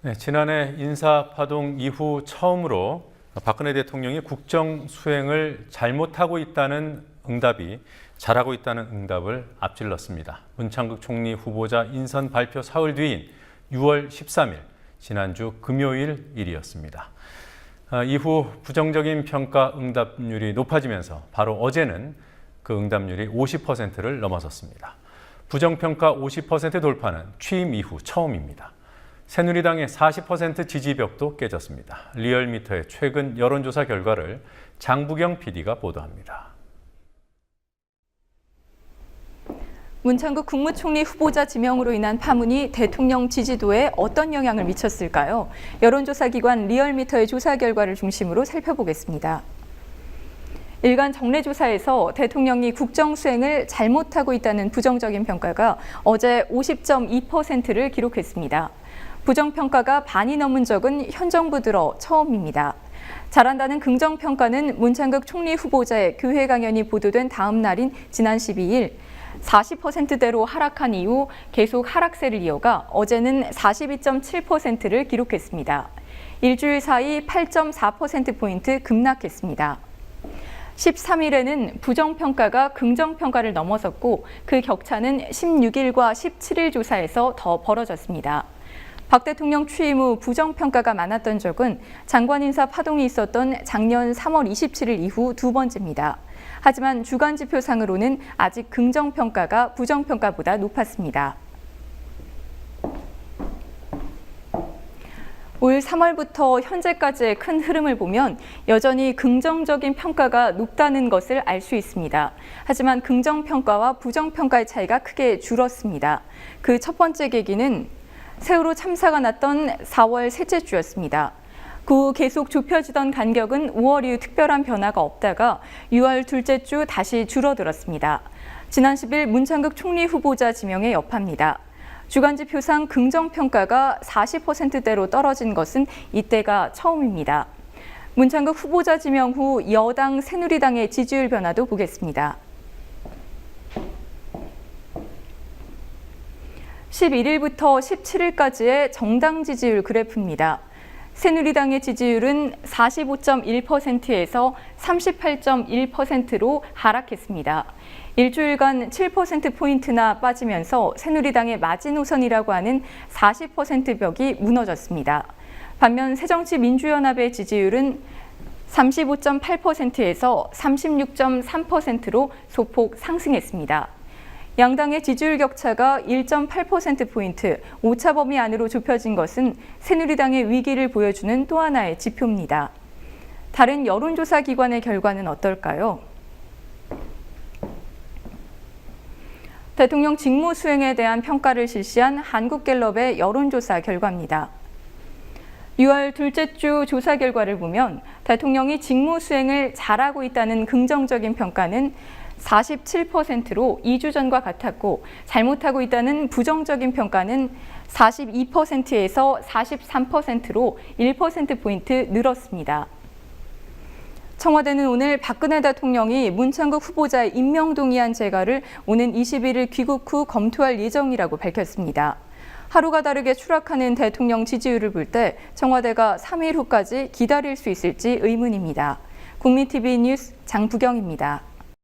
네, 지난해 인사파동 이후 처음으로 박근혜 대통령이 국정 수행을 잘못하고 있다는 응답이 잘하고 있다는 응답을 앞질렀습니다. 문창극 총리 후보자 인선 발표 사흘 뒤인 6월 13일, 지난주 금요일 일이었습니다. 이후 부정적인 평가 응답률이 높아지면서 바로 어제는 그 응답률이 50%를 넘어섰습니다. 부정평가 50% 돌파는 취임 이후 처음입니다. 새누리당의 40% 지지벽도 깨졌습니다. 리얼미터의 최근 여론조사 결과를 장부경 PD가 보도합니다. 문창극 국무총리 후보자 지명으로 인한 파문이 대통령 지지도에 어떤 영향을 미쳤을까요? 여론조사 기관 리얼미터의 조사 결과를 중심으로 살펴보겠습니다. 일간 정례조사에서 대통령이 국정 수행을 잘못하고 있다는 부정적인 평가가 어제 50.2%를 기록했습니다. 부정평가가 반이 넘은 적은 현 정부 들어 처음입니다. 잘한다는 긍정평가는 문창극 총리 후보자의 교회 강연이 보도된 다음 날인 지난 12일 40%대로 하락한 이후 계속 하락세를 이어가 어제는 42.7%를 기록했습니다. 일주일 사이 8.4%포인트 급락했습니다. 13일에는 부정평가가 긍정평가를 넘어섰고 그 격차는 16일과 17일 조사에서 더 벌어졌습니다. 박 대통령 취임 후 부정평가가 많았던 적은 장관 인사 파동이 있었던 작년 3월 27일 이후 두 번째입니다. 하지만 주간지표상으로는 아직 긍정평가가 부정평가보다 높았습니다. 올 3월부터 현재까지의 큰 흐름을 보면 여전히 긍정적인 평가가 높다는 것을 알 수 있습니다. 하지만 긍정평가와 부정평가의 차이가 크게 줄었습니다. 그 첫 번째 계기는 세월호 참사가 났던 4월 셋째 주였습니다. 그 후 계속 좁혀지던 간격은 5월 이후 특별한 변화가 없다가 6월 둘째 주 다시 줄어들었습니다. 지난 10일 문창극 총리 후보자 지명의 여파입니다. 주간지표상 긍정평가가 40%대로 떨어진 것은 이때가 처음입니다. 문창극 후보자 지명 후 여당 새누리당의 지지율 변화도 보겠습니다. 11일부터 17일까지의 정당 지지율 그래프입니다. 새누리당의 지지율은 45.1%에서 38.1%로 하락했습니다. 일주일간 7%포인트나 빠지면서 새누리당의 마지노선이라고 하는 40% 벽이 무너졌습니다. 반면 새정치민주연합의 지지율은 35.8%에서 36.3%로 소폭 상승했습니다. 양당의 지지율 격차가 1.8%포인트, 오차 범위 안으로 좁혀진 것은 새누리당의 위기를 보여주는 또 하나의 지표입니다. 다른 여론조사 기관의 결과는 어떨까요? 대통령 직무 수행에 대한 평가를 실시한 한국갤럽의 여론조사 결과입니다. 6월 둘째 주 조사 결과를 보면 대통령이 직무 수행을 잘하고 있다는 긍정적인 평가는 47%로 2주 전과 같았고 잘못하고 있다는 부정적인 평가는 42%에서 43%로 1%포인트 늘었습니다. 청와대는 오늘 박근혜 대통령이 문창극 후보자의 임명 동의안 제거를 오는 21일 귀국 후 검토할 예정이라고 밝혔습니다. 하루가 다르게 추락하는 대통령 지지율을 볼 때 청와대가 3일 후까지 기다릴 수 있을지 의문입니다. 국민TV 뉴스 장부경입니다.